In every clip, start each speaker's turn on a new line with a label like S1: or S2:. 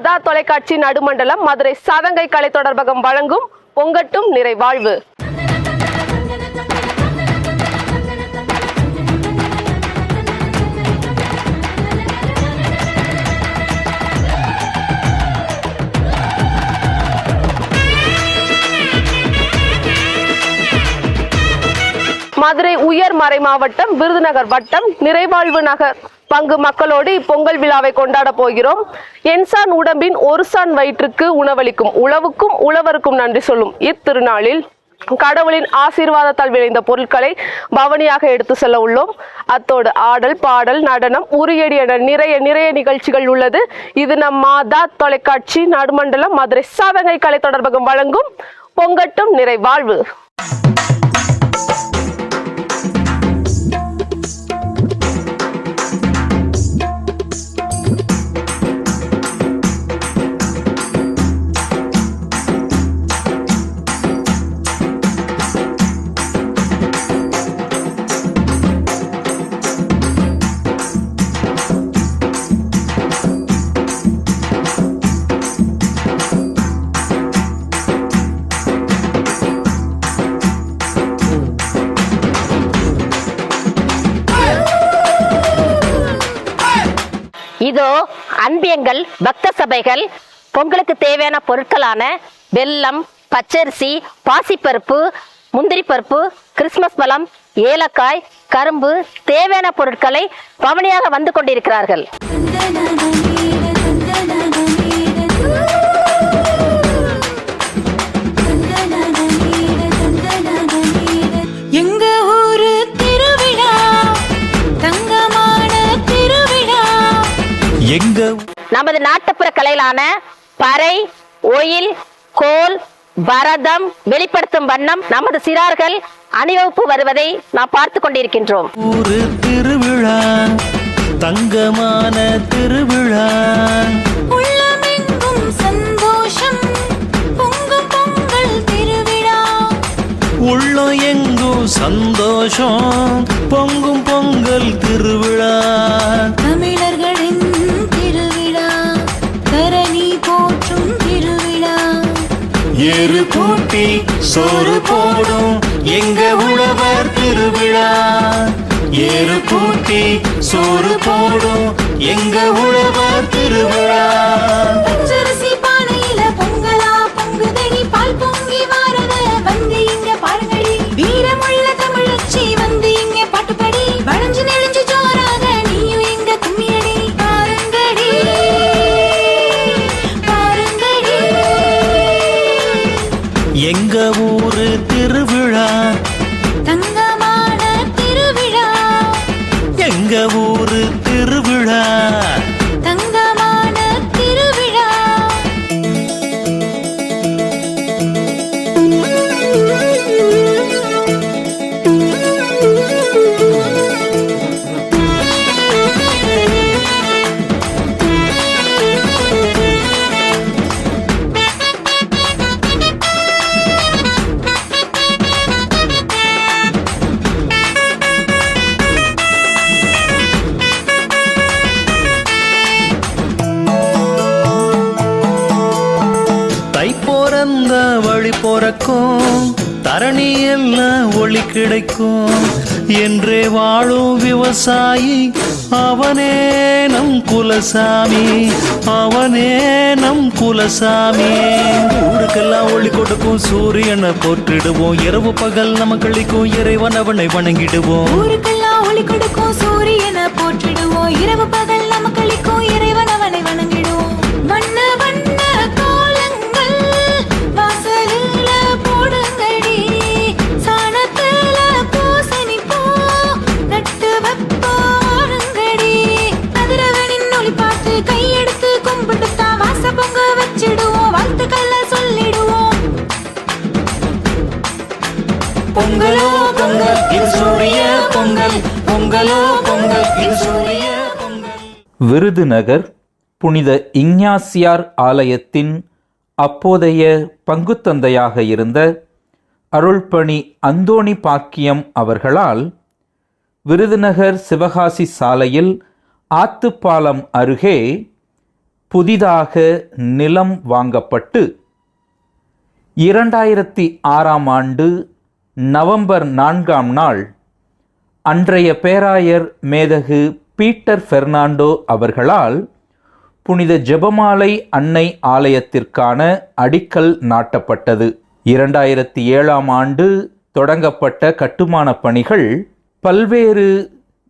S1: மாதா தொலைக்காட்சி நடுமண்டலம் மதுரை சாதங்கை கலை தொடர்பகம் வழங்கும் பொங்கட்டும் நிறைவாழ்வு. மதுரை உயர் மறை மாவட்டம் விருதுநகர் வட்டம் நிறைவாழ்வு நகர் பங்கு மக்களோடு இப்பொங்கல் விழாவை கொண்டாட போகிறோம். என்சான் உடம்பின் ஒரு சான் வயிற்றுக்கு உணவளிக்கும் உழவுக்கும் உழவருக்கும் நன்றி சொல்லும் இத்திருநாளில் கடவுளின் ஆசீர்வாதத்தால் விளைந்த பொருட்களை பவனியாக எடுத்து செல்ல உள்ளோம். அத்தோடு ஆடல், பாடல், நடனம், உரியடி என நிறைய நிகழ்ச்சிகள் உள்ளது. இது நம் மாதா தொலைக்காட்சி நடுமண்டலம் மதுரை சாதங்கை கலை தொடர்பகம் வழங்கும் பொங்கட்டும் நிறைவாழ்வு.
S2: இதோ அன்பியங்கள் பக்த சபைகள் பொங்கலுக்கு தேவையான பொருட்களான வெல்லம், பச்சரிசி, பாசிப்பருப்பு, முந்திரி பருப்பு, கிறிஸ்துமஸ் பழம், ஏலக்காய், கரும்பு தேவையான பொருட்களை பவனியாக வந்து கொண்டிருக்கிறார்கள். நமது நாட்டுப்புற கலைகளான பறை, ஒயில், கோல், பரதம் வெளிப்படுத்தும் வண்ணம் நமது சிறார்கள் அணிவகுப்பு வருவதை நாம் பார்த்து கொண்டிருக்கின்றோம்.
S3: ஒரு திருவிழா, தங்கமான திருவிழா,
S4: உள்ளமெங்கும் சந்தோஷம் பொங்கும் பொங்கல் திருவிழா,
S3: உள்ளம் எங்கும் சந்தோஷம் பொங்கும் பொங்கல் திருவிழா,
S4: தமிழர்களின் திருவிழா, தரணி போற்றும் திருவிழா,
S3: ஏறு பூட்டி சோறு போடும் எங்க உழவர் திருவிழா, ஏறு பூட்டி சோறு போடும் எங்க உழவர் திருவிழா.
S4: பச்சரிசி பானையில பொங்கலா பொங்குதடி, பால் பொங்கி வாரத வந்து இங்க பாருங்கடி, வீரமுள்ள தமிழச்சி வந்து இங்க பாட்டுப்படி, வளைஞ்சு நெளிஞ்சு ஜோராக நீயும் எங்க கும்மியடி, பாருங்கடி பாருங்கடி.
S3: எங்க ஊரு திருவிழா,
S4: தங்கமான திருவிழா,
S3: எங்க ஊரு திருவிழா,
S4: தங்கமான திருவிழா.
S3: பிறந்த வழி பிறக்கும், தரணி எல்லாம் ஒளி கிடைக்கும் என்றே வாழும் விவசாயி அவனே நம் குலசாமி, அவனே நம் குலசாமி. ஊருக்கெல்லாம் ஒளி கொடுக்கும் சூரியனை போற்றிடுவோம், இரவு பகல் நம்ம கழிக்கும் இறைவன் அவனை வணங்கிடுவோம்.
S4: ஊருக்கெல்லாம் ஒளி கொடுக்கும் சூரியனை போற்றிடுவோம், இரவு பகல் நம்ம கழிக்கும் இறைவன் அவனை வணங்கிடுவோம். வண்ண வண்ண கோலங்கள் வாசலில போடுங்கடி, சாணத்துல பூசணி பூ நட்டு வைப்பாருங்கடி, அதிரவனின் ஒளி பார்த்து கையெடுத்து கும்பிட்டுத்தா வாச பொங்க வச்சிடுவோம், வாழ்த்துக்களை சொல்லிடுவோம்.
S3: பொங்கலோ பொங்கல் இது சூரிய பொங்கல், பொங்கலோ பொங்கல் இது சூரிய பொங்கல்.
S5: விருதுநகர் புனித இஞ்ஞாசியார் ஆலயத்தின் அப்போதைய பங்குத்தந்தையாக இருந்த அருள்பணி அந்தோணி பாக்கியம் அவர்களால் விருதுநகர் சிவகாசி சாலையில் ஆத்துப்பாலம் அருகே புதிதாக நிலம் வாங்கப்பட்டு 2006 ஆண்டு நவம்பர் 4 நாள் அன்றைய பேராயர் மேதகு பீட்டர் பெர்னாண்டோ அவர்களால் புனித ஜெபமாலை அன்னை ஆலயத்திற்கான அடிக்கல் நாட்டப்பட்டது. 2007 ஆண்டு தொடங்கப்பட்ட கட்டுமான பணிகள் பல்வேறு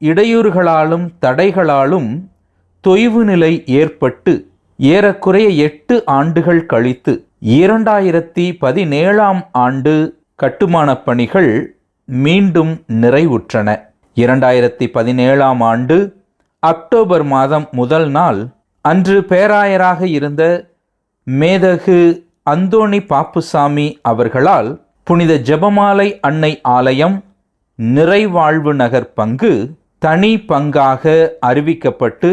S5: இடையூறுகளாலும் தடைகளாலும் தொய்வு நிலை ஏற்பட்டு ஏறக்குறைய 8 ஆண்டுகள் கழித்து 2017 ஆண்டு கட்டுமான பணிகள் மீண்டும் நிறைவுற்றன. 2017 ஆண்டு அக்டோபர் மாதம் 1 நாள் அன்று பேராயராக இருந்த மேதகு அந்தோணி பாப்புசாமி அவர்களால் புனித ஜெபமாலை அன்னை ஆலயம் நிறைவாழ்வு நகர் பங்கு தனி பங்காக அறிவிக்கப்பட்டு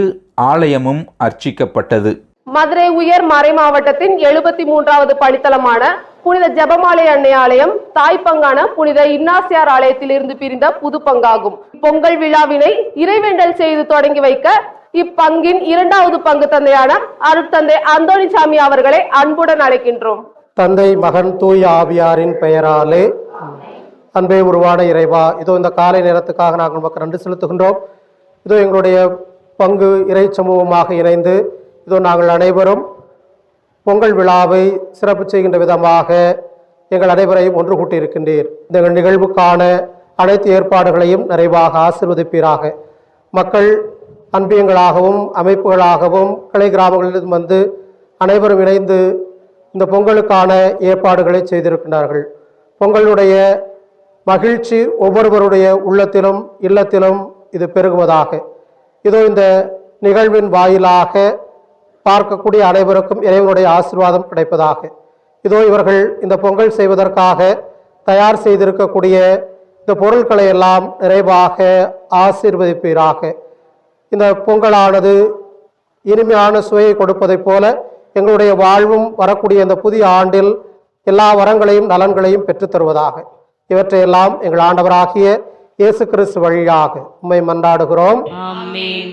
S5: ஆலயமும் அர்ச்சிக்கப்பட்டது.
S1: மதுரை உயர் மறை மாவட்டத்தின் 73வது படித்தளமான புனித ஜெபமாலை அன்னை ஆலயம் தாய்ப்பங்கான புனித இன்னாசியார் ஆலயத்திலிருந்து பிரிந்த புது பங்காகும். பொங்கல் விழாவினை இறைவேண்டல் செய்து தொடங்கி வைக்க இப்பங்கின் 2வது பங்கு தந்தையான அருட்தந்தை அந்தோணிசாமி அவர்களை அன்புடன் அழைக்கின்றோம்.
S6: தந்தை மகன் தூய ஆவியாரின் பெயராலே. அன்பே உருவான இறைவா, இதோ இந்த காலை நேரத்துக்காக நாங்கள் நமக்கு நன்றி செலுத்துகின்றோம். இதோ எங்களுடைய பங்கு இறை சமூகமாக இணைந்து இதோ நாங்கள் அனைவரும் பொங்கல் விழாவை சிறப்பு செய்கின்ற விதமாக எங்கள் அனைவரையும் ஒன்று கூட்டியிருக்கின்றீர். இந்த நிகழ்வுக்கான அனைத்து ஏற்பாடுகளையும் நிறைவாக ஆசீர்வதிப்பீராக. மக்கள் அன்பியங்களாகவும் அமைப்புகளாகவும் கிளை கிராமங்களிலிருந்து வந்து அனைவரும் இணைந்து இந்த பொங்கலுக்கான ஏற்பாடுகளை செய்திருக்கிறார்கள். பொங்கலுடைய மகிழ்ச்சி ஒவ்வொருவருடைய உள்ளத்திலும் இல்லத்திலும் இது பெருகுவதாக. இதோ இந்த நிகழ்வின் வாயிலாக பார்க்கக்கூடிய அனைவருக்கும் இறைவனுடைய ஆசீர்வாதம் கிடைப்பதாக. இதோ இவர்கள் இந்த பொங்கல் செய்வதற்காக தயார் செய்திருக்கக்கூடிய இந்த பொருட்களை எல்லாம் நிறைவாக ஆசீர்வதிப்பீராக. இந்த பொங்கலானது இனிமையான சுவையை கொடுப்பதைப் போல எங்களுடைய வாழ்வும் வரக்கூடிய இந்த புதிய ஆண்டில் எல்லா வரங்களையும் நலன்களையும் பெற்றுத் தருவதாக. இவற்றையெல்லாம் எங்கள் ஆண்டவராகிய இயேசு கிறிஸ்து வழியாக உம்மை மன்றாடுகிறோம்.
S7: ஆமென்.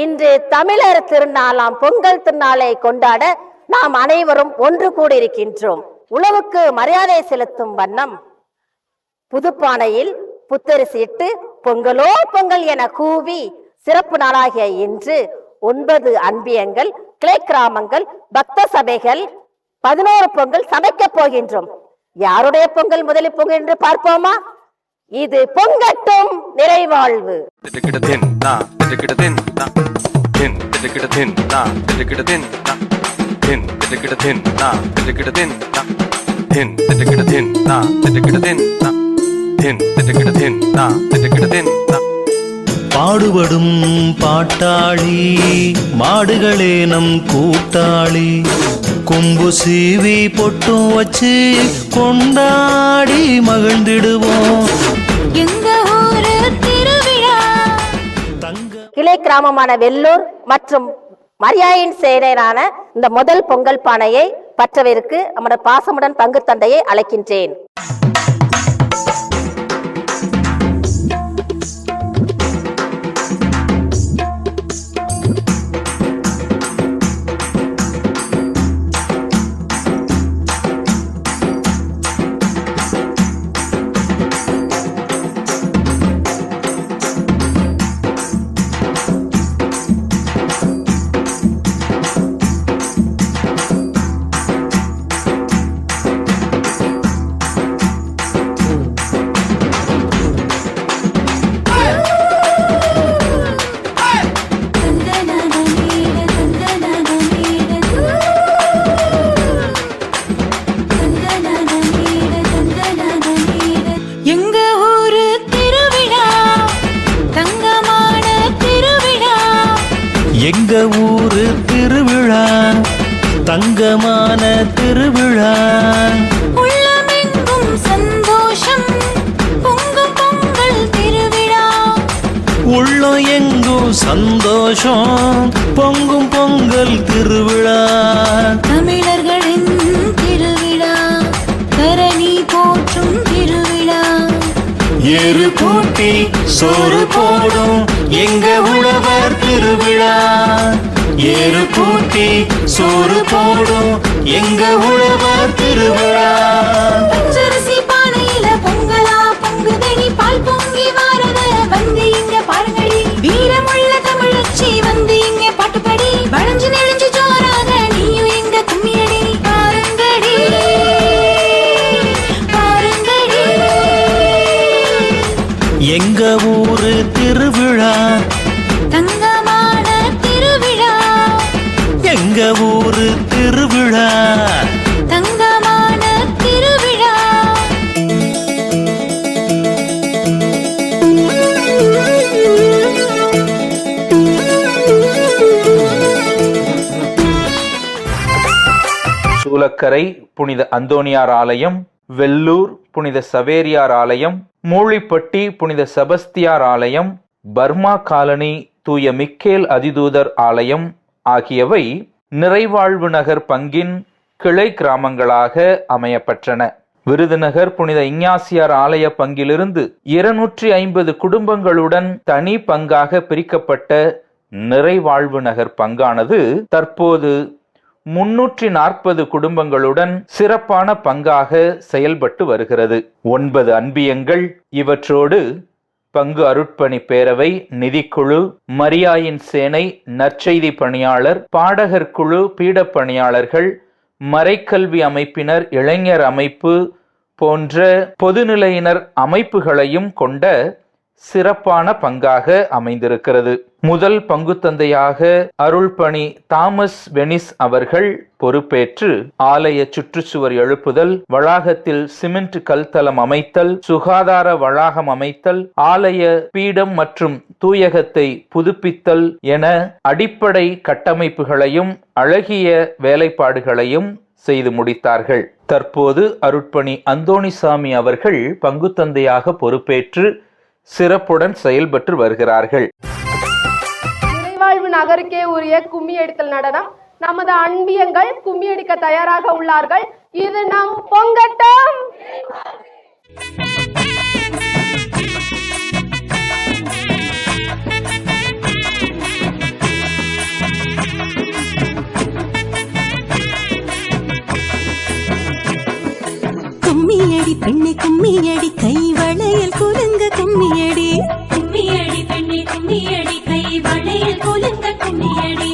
S2: இன்று தமிழர் திருநாளாம் பொங்கல் திருநாளை கொண்டாட நாம் அனைவரும் ஒன்று கூடியிருக்கின்றோம். உழவுக்கு மரியாதை செலுத்தும் வண்ணம் புதுப்பானையில் புத்தரிசி இட்டு பொங்கலோ பொங்கல் என கூவி சிறப்பு நாளாகிய இன்று 9 அன்பியங்கள், கிளை கிராமங்கள், பக்த சபைகள் 11 பொங்கல் சமைக்க போகின்றோம். யாருடைய பொங்கல் முதலில் பொங்கல் என்று பார்ப்போமா? இது பொங்கட்டும் நிறைவாழ்வு.
S3: பாடுபடும் பாட்டாளி மாடுகளே நம் கூட்டாளி, கொம்பு சீவி பொட்டும் வச்சு கொண்டாடி மகிழ்ந்திடுவோம்.
S4: எங்க ஊரு திருவிழா.
S2: கிளை கிராமமான வெள்ளூர் மற்றும் மரியாயின் சேனையான இந்த முதல் பொங்கல் பானையை பற்றவிற்கு நமது பாசமுடன் பங்கு தந்தையை அழைக்கின்றேன்.
S4: எங்க ஊரு திருவிழா, தங்கமான திருவிழா.
S3: எங்க ஊரு திருவிழா, தங்கமான திருவிழா.
S4: உள்ளமெங்கும் சந்தோஷம் பொங்கும் பொங்கல் திருவிழா.
S3: உள்ளம் எங்கும் சந்தோஷம் பொங்கும் பொங்கல் திருவிழா.
S4: தமிழர்களின் திருவிழா, தரணி போற்றும் திருவிழா.
S3: ஏறு பூட்டி சோறு போடும் எங்க உழவர் திருவிழா. ஏறு பூட்டி சோறு போடும் எங்க உழவர் திருவிழா.
S4: பச்சரிசி பானையில பொங்கலா பொங்குதடி, பால் பொங்கி வாரத வந்து இங்க பாருங்கடி. வீரமுள்ள தமிழச்சி வந்து இங்க பாட்டுப்படி, வளைஞ்சு நெளிஞ்சு ஜோராக நீயும் எங்க கும்மியடி. பாருங்கடி பாருங்கடி.
S3: எங்க ஊரு திருவிழா,
S4: தங்கமான திருவிழா.
S3: எங்க ஊரு திருவிழா.
S4: தங்கமான திருவிழா.
S5: சூலக்கரை புனித அந்தோனியார் ஆலயம், வெள்ளூர் புனித சவேரியார் ஆலயம், மூழிப்பட்டி புனித செபஸ்தியார் ஆலயம், பர்மா காலனி தூய மிக்கேல் அதிதூதர் ஆலயம் ஆகியவை நிறைவாழ்வு நகர் பங்கின் கிளை கிராமங்களாக அமையப்பெற்றன. விருதுநகர் புனித இஞ்ஞாசியார் ஆலய பங்கிலிருந்து 250 குடும்பங்களுடன் தனி பங்காக பிரிக்கப்பட்ட நிறைவாழ்வு நகர் பங்கானது தற்போது 340 குடும்பங்களுடன் சிறப்பான பங்காக செயல்பட்டு வருகிறது. 9 அன்பியங்கள், இவற்றோடு பங்கு அருட்பணி பேரவை, நிதிக்குழு, மரியாயின் சேனை, நற்செய்தி பணியாளர், பாடகர் குழு, பீடப் பணியாளர்கள், மறைக்கல்வி அமைப்பினர், இளைஞர் அமைப்பு போன்ற பொதுநிலையினர் அமைப்புகளையும் கொண்ட சிறப்பான பங்காக அமைந்திருக்கிறது. முதல் பங்கு தந்தையாக அருள்பணி தாமஸ் வெனிஸ் அவர்கள் பொறுப்பேற்று ஆலய சுற்றுச்சுவர் எழுப்புதல், வளாகத்தில் சிமெண்ட் கல்தளம் அமைத்தல், சுகாதார வளாகம் அமைத்தல், ஆலய பீடம் மற்றும் தூயகத்தை புதுப்பித்தல் என அடிப்படை கட்டமைப்புகளையும் அழகிய வேலைப்பாடுகளையும் செய்து முடித்தார்கள். தற்போது அருட்பணி அந்தோணிசாமி அவர்கள் பங்கு தந்தையாக பொறுப்பேற்று சிறப்புடன் செயல்பட்டு வருகிறார்கள்.
S1: நிறைவாழ்வு நகருக்கே உரிய கும்மி அடித்தல் நடனம். நமது அன்பியங்கள் கும்மி அடிக்க தயாராக உள்ளார்கள். இது நம் பொங்கட்டம்.
S4: கும்மியடி பெண்ணே கும்மியடி, கை வளையல் குலுங்க கும்மியடி. கும்மியடி பெண்ணே கும்மியடி, கை வளையல் குலுங்க கும்மியடி.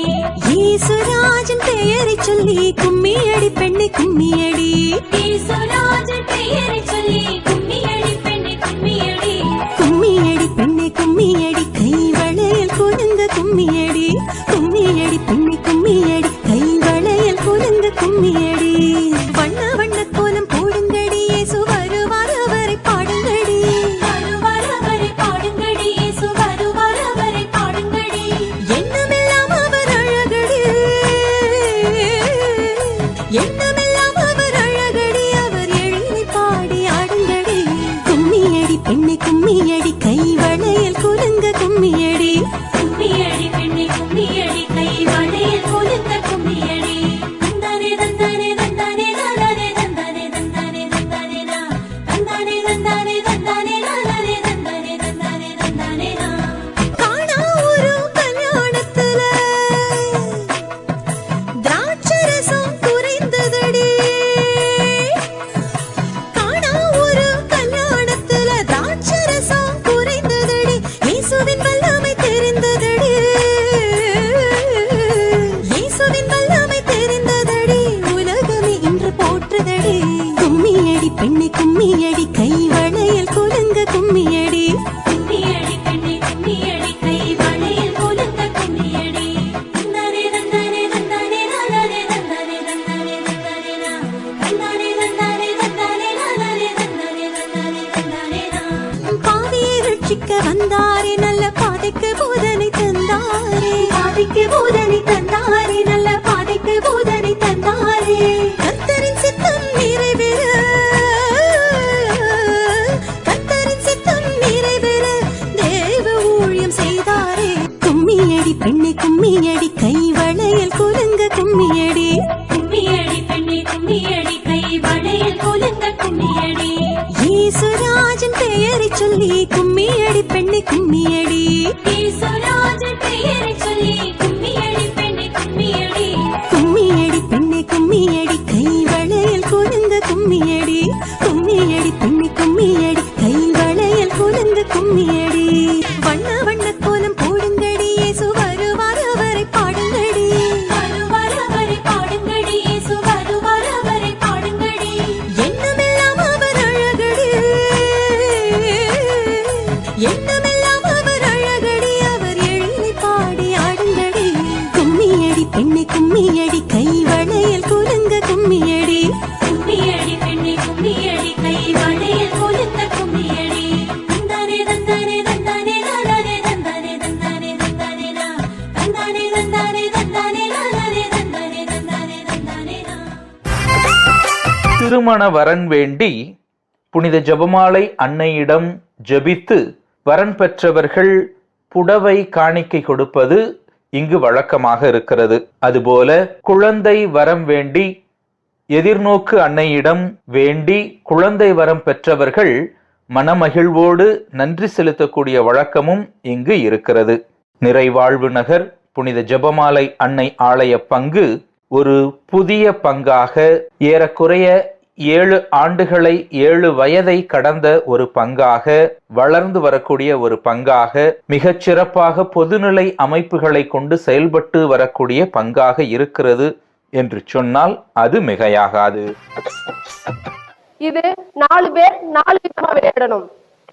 S4: ஈசுராஜன் பெயரை சொல்லி கும்மியடி பெண்ணே கும்மியடி. ஈசுராஜன் பெயரை சொல்லி கும்மியடி பெண்ணே கும்மியடி. கும்மியடி பெண்ணே கும்மியடி, கை வளையல் குலுங்க கும்மியடி. கும்மியடி பெண்ணே கும்மியடி, கை வளையல் குலுங்க கும்மியடி. வண்ண வண்ண கோலம் போடுங்கடி, இயேசு வருவார் அவரை பாடுங்கடி. வருவார் அவரை பாடுங்கடி, இயேசு வருவார் அவரை பாடுங்கடி. எண்ணமெல்லாம் அவர் அழகடி, எண்ணமெல்லாம் அவர் அழகடி, அவர் எழிலை பாடி ஆடுங்கடி. கும்மியடி பெண்ணே கும்மியடி, கை வளையல் குலுங்க கும்மியடி. ஊழியம் செய்தாரே. கும்மியடி பெண்ணை கும்மியடி கை வளையல் குலுங்க கும்மியடி. கும்மியடி பெண்ணை கும்மியடி கை வளையல் குலுங்க கும்மியடி. ஈசுராஜன் பெயரை சொல்லி கும்மியடி பெண்ணை கும்மியடி. ஈசுராஜன் பெயரை சொல்லி கும்மியடி பெண்ணை கும்மியடி. கும்மியடி பெண்ணை கும்மியடி கை வளையல் குலுங்க கும்மியடி. கும்மியடி பெண்ணை கும்மியடி கை வளையல் குலுங்க கும்மியடி. வண்ண வண்ண கோலம் போடுங்கடி இயேசு வருவார் அவரை பாடுங்கடி. வருவார் அவரை பாடுங்கடி இயேசு வருவார் அவரை பாடுங்கடி. எண்ணமெல்லாம் அவர் அழகடி. எண்ணமெல்லாம் அவர் அழகடி. அவர் எழிலை பாடி ஆடுங்கடி. கும்மியடி பெண்ணை கும்மியடி கை வளையல் குலுங்க கும்மியடி. கும்மியடி பெண்ணை கும்மியடி கை வளையல் குலுங்க கும்மியடி. தந்தானே தந்தானே தந்தானே லாலானே தந்தானே தந்தானே தந்தானே நா. தந்தானே தந்தானே தந்தானே லாலானே தந்தானே தந்தானே தந்தானே நா.
S5: திருமண வரன் வேண்டி புனித ஜெபமாலை அன்னையிடம் ஜெபித்து வரன் பெற்றவர்கள் புடவை காணிக்கை கொடுப்பது இங்கு வழக்கமாக இருக்கிறது. அதுபோல குழந்தை வரம் வேண்டி எதிர்நோக்கு அன்னையிடம் வேண்டி குழந்தை வரம் பெற்றவர்கள் மனமகிழ்வோடு நன்றி செலுத்தக்கூடிய வழக்கமும் இங்கு இருக்கிறது. நிறைவாழ்வு நகர் புனித ஜெபமாலை அன்னை ஆலய பங்கு ஒரு புதிய பங்காக ஏறக்குறைய 7 ஆண்டுகளை 7 வயதை கடந்த ஒரு பங்காக வளர்ந்து வரக்கூடிய ஒரு பங்காக மிகச் சிறப்பாக பொதுநிலை அமைப்புகளை கொண்டு செயல்பட்டு வரக்கூடிய பங்காக இருக்கிறது என்று சொன்னால் அது மிகையாகாது.
S1: இது 4 பேர் 4 விதமா விளையாடணும்.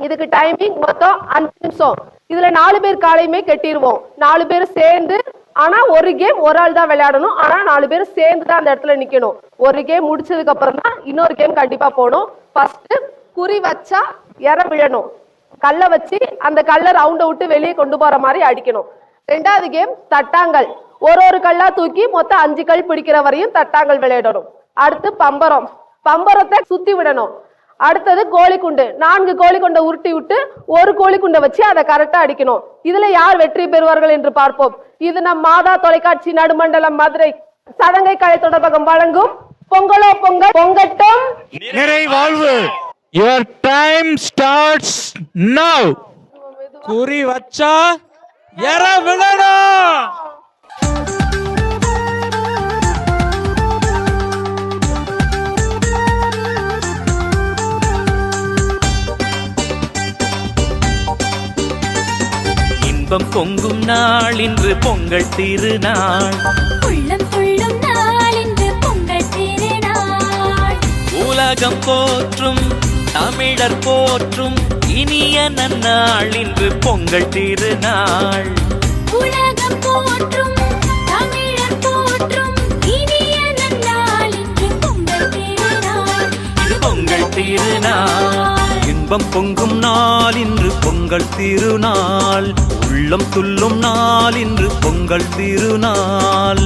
S1: இதுக்கு டைமிங் மொத்தம் 5 நிமிஷம். இதுல 4 பேர் காலையுமே கட்டிடுவோம். 4 பேர் சேர்ந்து, ஆனா ஒரு கேம் ஒரு ஆள் தான் விளையாடணும். ஆனா 4 பேர் சேர்ந்து தான் அந்த இடத்துல நிக்கணும். ஒரு கேம் முடிச்சதுக்கு அப்புறம் தான் இன்னொரு கேம் கண்டிப்பா போகணும். ஃபர்ஸ்ட் குறி வச்சா இற விழணும். கல்லை வச்சு அந்த கல்லை ரவுண்டை விட்டு வெளியே கொண்டு போற மாதிரி அடிக்கணும். 2வது கேம் தட்டாங்கல். ஒரு கல்லா தூக்கி மொத்தம் 5 கல் பிடிக்கிற வரையும் தட்டாங்கல் விளையாடணும். அடுத்து பம்பரம். பம்பரத்தை சுத்தி விடணும். அடுத்தது கோழிக்குண்டு. 4 கோழிக்குண்டை உருட்டி விட்டு ஒரு கோழிக்குண்டை வச்சு அதை கரெக்டா அடிக்கணும். இதுல யார் வெற்றி பெறுவார்கள் என்று பார்ப்போம். இது நம் மாதா தொலைக்காட்சி நடுமண்டலம் மதுரை சதங்கை கலை தொடர்பகம் வழங்கும் பொங்கலோ பொங்கல் பொங்கட்டும்
S7: நிறைவாழ்வு. Your time starts now. குறி வச்சா எற விழணும்.
S3: இன்பம் பொங்கும் நாள் இன்று பொங்கல் திருநாள்.
S4: உள்ளம் துள்ளும் நாள் இன்று பொங்கல் திருநாள்.
S3: உலகம் போற்றும் தமிழர் போற்றும் இனிய நன்னாள் இன்று பொங்கல் திருநாள்.
S4: உலகம் போற்றும் தமிழர் போற்றும் இனிய நன்னாள் இன்று பொங்கல் திருநாள்.
S3: இது பொங்கல் திருநாள்.
S7: இன்பம் பொங்கும் நாள் இன்று பொங்கல் திருநாள். உள்ளம் துள்ளும் நாள் இன்று பொங்கல் திருநாள்.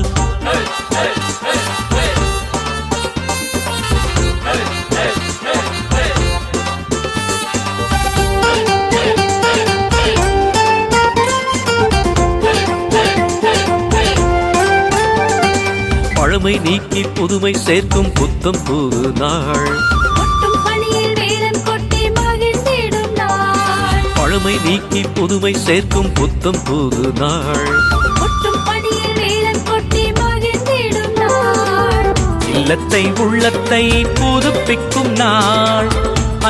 S7: பழமை நீக்கி புதுமை சேர்க்கும் புத்தம் புது நாள்.
S4: கொட்டும் பணியில் வேலன் கொட்டி மகிழ்ந்திடும் நாள்.
S3: பழமை நீக்கி புதுமை சேர்க்கும் புத்தம் புது நாள்.
S4: கொட்டும் பணியில் வேலன் கொட்டி மகிழ்ந்திடும் நாள்.
S3: இல்லத்தை உள்ளத்தை புதுப்பிக்கும் நாள்.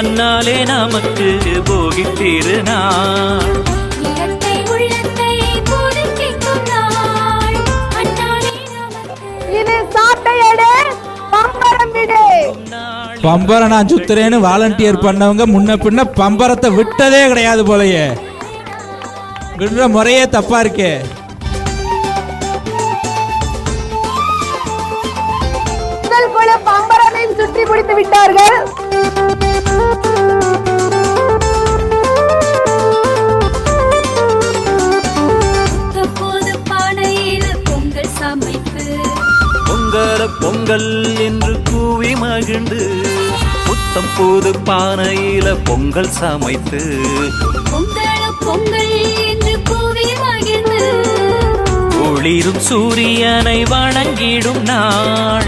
S3: அந்நாளே நமக்கு போகி திருநாள்.
S4: இல்லத்தை உள்ளத்தை புதுப்பிக்கும் நாள். அந்நாளே நமக்கு.
S1: இது சாட்டையடு பம்பரம் விடு.
S8: பம்பரை நான் சுத்துறேன்னு வாலண்டியர் பண்ணவங்க முன்ன பின்ன பம்பரத்தை விட்டதே கிடையாது போலயே. விடுற முறையே தப்பா இருக்கே.
S1: முதல் குழு பம்பரத்தையும் சுற்றி முடித்து விட்டார்கள்.
S4: புது பானையில் பொங்கல் சமைத்து
S3: பொங்கல பொங்கல் என்று கூவி மகிழ்ந்து புத்தம் புது பானையில பொங்கல் சமைத்து
S4: பொங்கல் பொங்கல்
S7: ஒளிரும் சூரியனை வணங்கிடும் நாள்,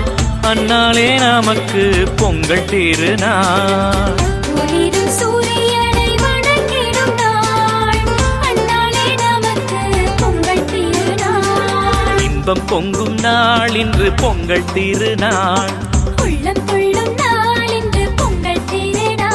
S7: அந்நாளே நமக்கு பொங்கல் திருநாள்.
S4: ஒளிரும் சூரியனை வணங்கிடும் நாள், அந்நாளே நமக்கு பொங்கல் திருநாள்.
S7: இன்பம் பொங்கும் நாள் இன்று பொங்கல் திருநாள்.
S4: உள்ளம் துள்ளும் நாள் இன்று பொங்கல் திருநாள்.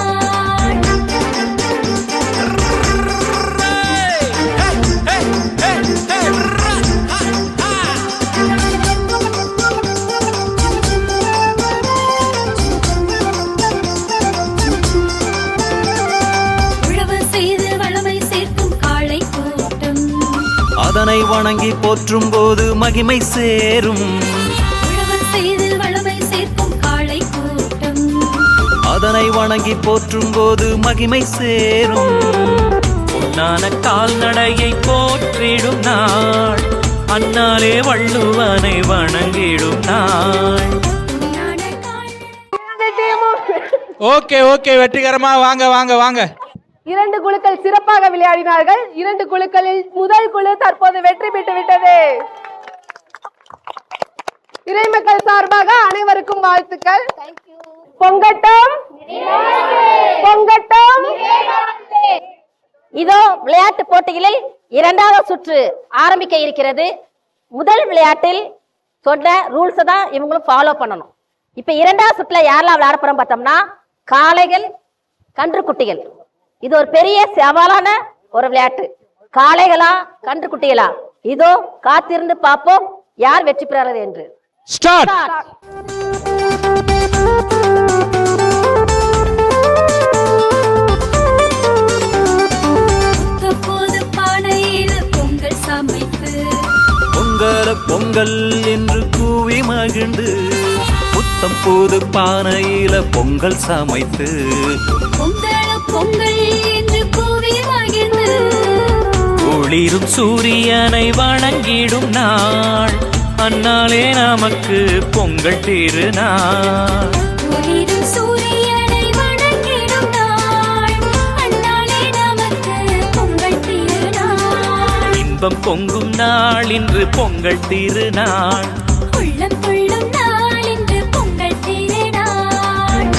S4: உழவு செய்து வளமை சேர்க்கும் காளை கூட்டம்,
S7: அதனை வணங்கி போற்றும் போது மகிமை சேரும்.
S4: உழவு செய்து வளமை சேர்க்கும் காளை கூட்டம்,
S7: அதனை வணங்கி போற்றும் போது மகிமை சேரும். பொன்னான கால்நடையை போற்றிடும் நாள், அந்நாளே வள்ளுவனை வணங்கிடும் நாள்.
S4: பொன்னான கால்
S8: ஓகே ஓகே, வெற்றிகரமா வாங்க வாங்க வாங்க.
S1: 2 குழுக்கள் சிறப்பாக விளையாடினார்கள். 2 குழுக்களில் முதல் குழு தற்போது வெற்றி பெற்று விட்டது. இறைமக்கள் சார்பாக அனைவருக்கும் வாழ்த்துக்கள். பொங்கட்டும் பொங்கட்டும்.
S2: இதோ விளையாட்டு போட்டிகளில் 2வது சுற்று ஆரம்பிக்க இருக்கிறது. முதல் விளையாட்டில் சொன்ன ரூல்ஸ் தான் இவங்களும் ஃபாலோ பண்ணணும். இப்ப 2வது சுற்றுல யாரெல்லாம் விளையாட போறோம் பார்த்தோம்னா, காளைகள், கன்றுக்குட்டிகள். இது ஒரு பெரிய சவாலான ஒரு விளையாட்டு. காளைகளா கன்றுக்குட்டிகளா? இதோ காத்திருந்து பார்ப்போம் யார் வெற்றி பெறாது என்று.
S8: ஸ்டார்ட்.
S4: போது பானையில் பொங்கல் சமைத்து,
S7: பொங்கல பொங்கல் என்று கூவி மகிழ்ந்து, புத்தம் புது பானையில பொங்கல் சமைத்து,
S4: பொங்கல பொங்கல் என்று கூவி மகிழ்ந்து,
S7: ஒளிரும் சூரியனை வணங்கிடும் நாள், அந்நாளே நமக்கு பொங்கல் திருநாள்.
S4: ஒளிரும் சூரியனை வணங்கிடும் நாள், அந்நாளே நமக்கு பொங்கல் திருநாள்.
S7: இன்பம் பொங்கும் நாள் இன்று பொங்கல் திருநாள்.
S4: உள்ளம் துள்ளும் நாள் இன்று பொங்கல் திருநாள்.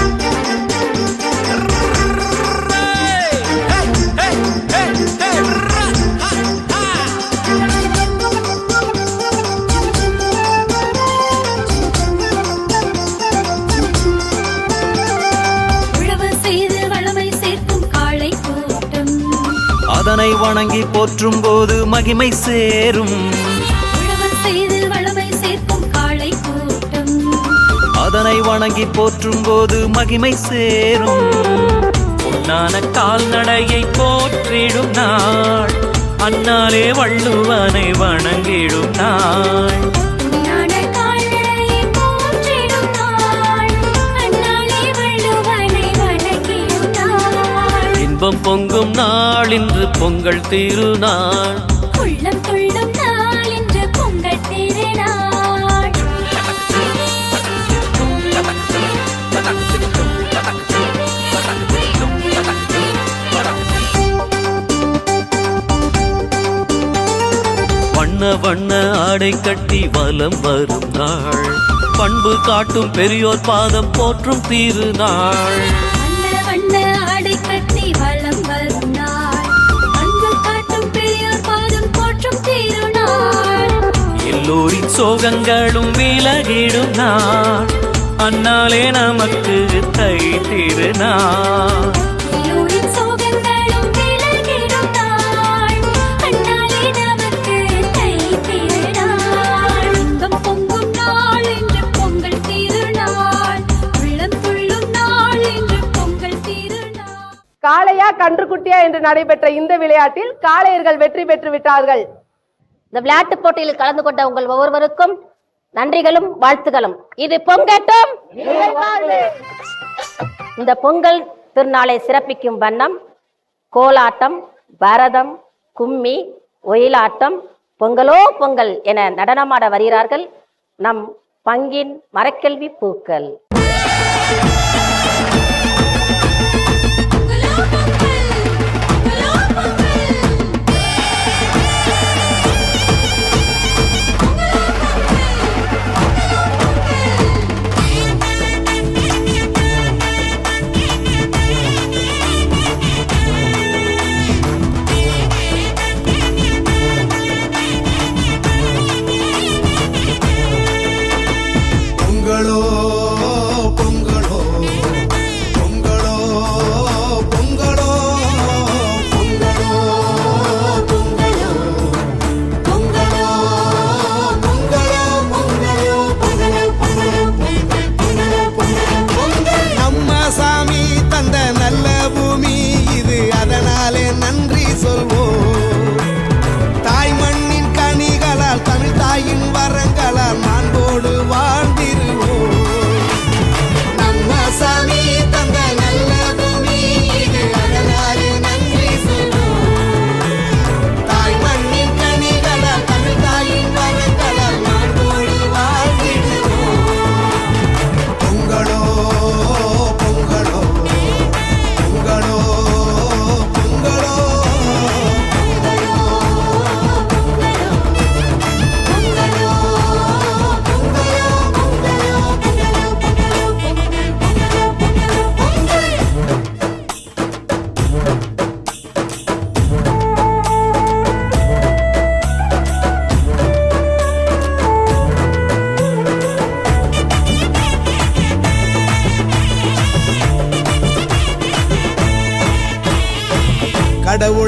S4: உழவு செய்து வளமை சேர்க்கும் காளை கூட்டம்,
S7: அதனை வணங்கி போற்றும் போது மகிமை சேரும்.
S4: உழவு செய்து வளமை சேர்க்கும் காளை கூட்டம்,
S7: அதனை வணங்கி போற்றும் போது மகிமை சேரும். பொன்னான கால்நடையை போற்றிடும் நாள், அந்நாளே வள்ளுவனை வணங்கிடும் நாள்.
S4: பொன்னான கால்நடையை போற்றிடும் நாள், அந்நாளே வள்ளுவனை வணங்கிடும் நாள்.
S7: இன்பம் பொங்கும் நாள் இன்று பொங்கல் திருநாள்.
S4: உள்ளம் துள்ளும் நாள் இன்று பொங்கல் திருநாள்.
S7: வண்ண வண்ண ஆடை கட்டி வலம் வரும் நாள், பண்பு காட்டும் பெரியோர் பாதம் போற்றும் திருநாள்.
S4: வண்ண வண்ண ஆடை கட்டி வலம் வரும் நாள், அன்பு காட்டும் பெரியோர் பாதம் போற்றும் திருநாள்.
S7: எல்லோரின் சோகங்களும் விலகிடும் நாள், அந்நாளே நமக்கு தை திருநாள்.
S4: எல்லோரின் சோகங்களும் விலகிடும் நாள், அந்நாளே நமக்கு தை திருநாள். இன்பம் பொங்கும் நாள் இன்று பொங்கல் திருநாள், உள்ளம் துள்ளும் நாள் இன்று பொங்கல் திருநாள்.
S1: காளையா கன்றுக்குட்டியா என்று நடைபெற்ற இந்த விளையாட்டில் காளையர்கள் வெற்றி பெற்று விட்டார்கள்.
S2: இந்த விளையாட்டு போட்டியில் கலந்து கொண்ட உங்கள் ஒவ்வொருவருக்கும் நன்றிகளும் வாழ்த்துகளும். இது பொங்கட்டும். இந்த பொங்கல் திருநாளை சிறப்பிக்கும் வண்ணம் கோலாட்டம், பரதம், கும்மி, ஒயிலாட்டம், பொங்கலோ பொங்கல் என நடனமாட வருகிறார்கள் நம் பங்கின் மரக்கெல்வி பூக்கள்.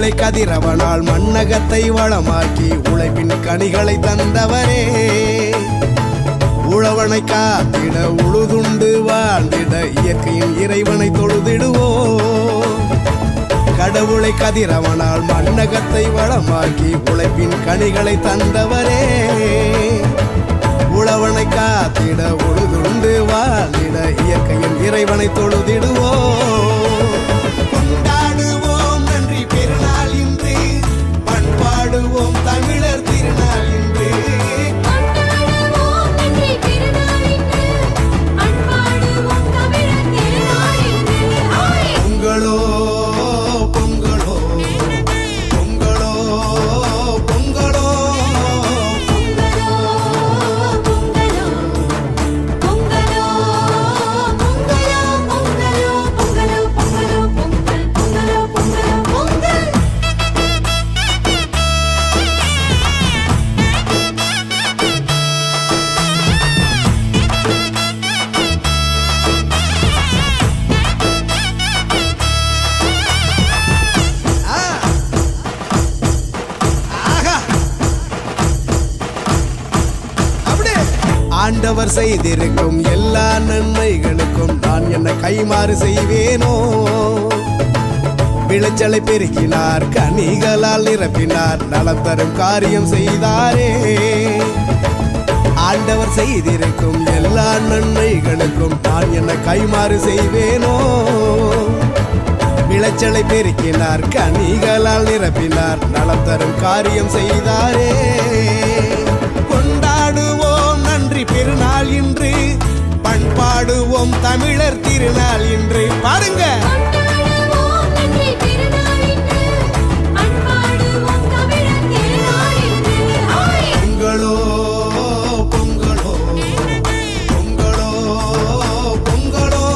S9: கடவுளை கதிரவனால் மண்ணகத்தை வளமாக்கி உழைப்பின் கனிகளை தந்தவரே, உழவனை காத்திட உழுதுண்டு வாழ்ந்திட இயற்கையின் இறைவனை தொழுதிடுவோம். கடவுளை கதிரவனால் மண்ணகத்தை வளமாக்கி உழைப்பின் கனிகளை தந்தவரே, உழவனை காத்திட உழுதுண்டு வாழ்ந்திட இயற்கையின் இறைவனை தொழுதிடுவோம். கொண்டாடுவோம் நன்றி பெருநாள் இன்று, பண்பாடுவோம் தமிழர் திருநாள் இன்று. பொங்கலோ பொங்கலோ பொங்கலோ பொங்கலோ ஆண்டவர் செய்திருக்கும் எல்லா நன்மைகளுக்கும் நான் என்ன கைமாறு செய்வேனோ. விளைச்சலை பெருக்கினார், கனிகளால் நிரப்பினார், நலம் தரும் காரியம் செய்தாரே. ஆண்டவர் செய்திருக்கும் எல்லா நன்மைகளுக்கும் நான் என்ன கைமாறு செய்வேனோ. விளைச்சலை பெருக்கினார், கனிகளால் நிரப்பினார், நலம் தரும் காரியம் செய்தாரே. கொண்டாடுவோம் நன்றி பெருநாள் இன்று, பண்பாடுவோம் தமிழர் திருநாள் இன்று. பாருங்க, பொங்கலோ பொங்கலோ பொங்கலோ பொங்கலோ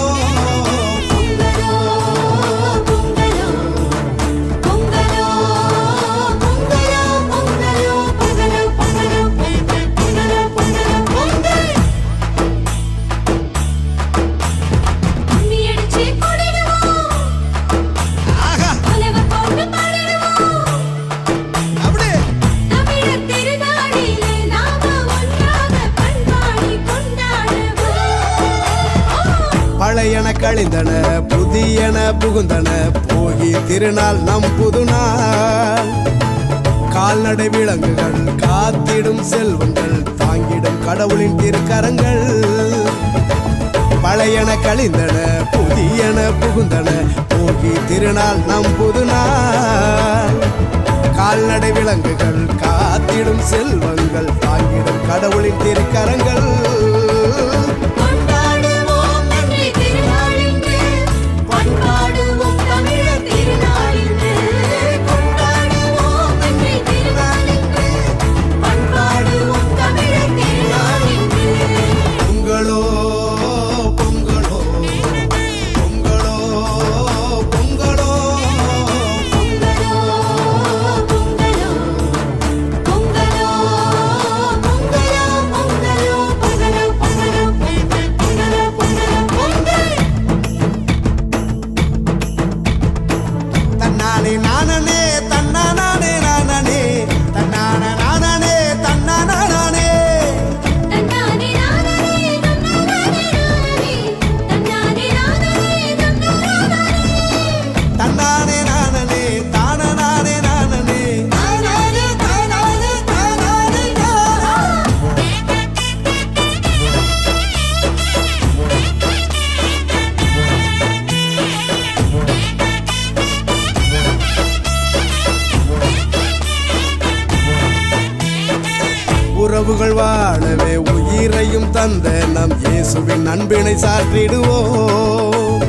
S9: பழையன கழிந்தன புதியன புகுந்தன, போகி திருநாள் நம் புதுநாள். கால்நடை விலங்குகள் காத்திடும் செல்வங்கள், தாங்கிடும் கடவுளின் திருக்கரங்கள். பழையன கழிந்தன புதியன புகுந்தன, போகி திருநாள் நம் புதுநாள். கால்நடை விலங்குகள் காத்திடும் செல்வங்கள், தாங்கிடும் கடவுளின் திருக்கரங்கள். பொங்கலோ பொங்கலோ பொங்கலோ பொங்கலோ தன்னானே நானே தன்னானே நானே தன்னான நானே தன்னானே தன்னானே நானே தானே நானே. உறவுகள் வாழவே உயிரையும் தந்த நம் இயேசுவின் அன்பினை சாற்றிடுவோம்.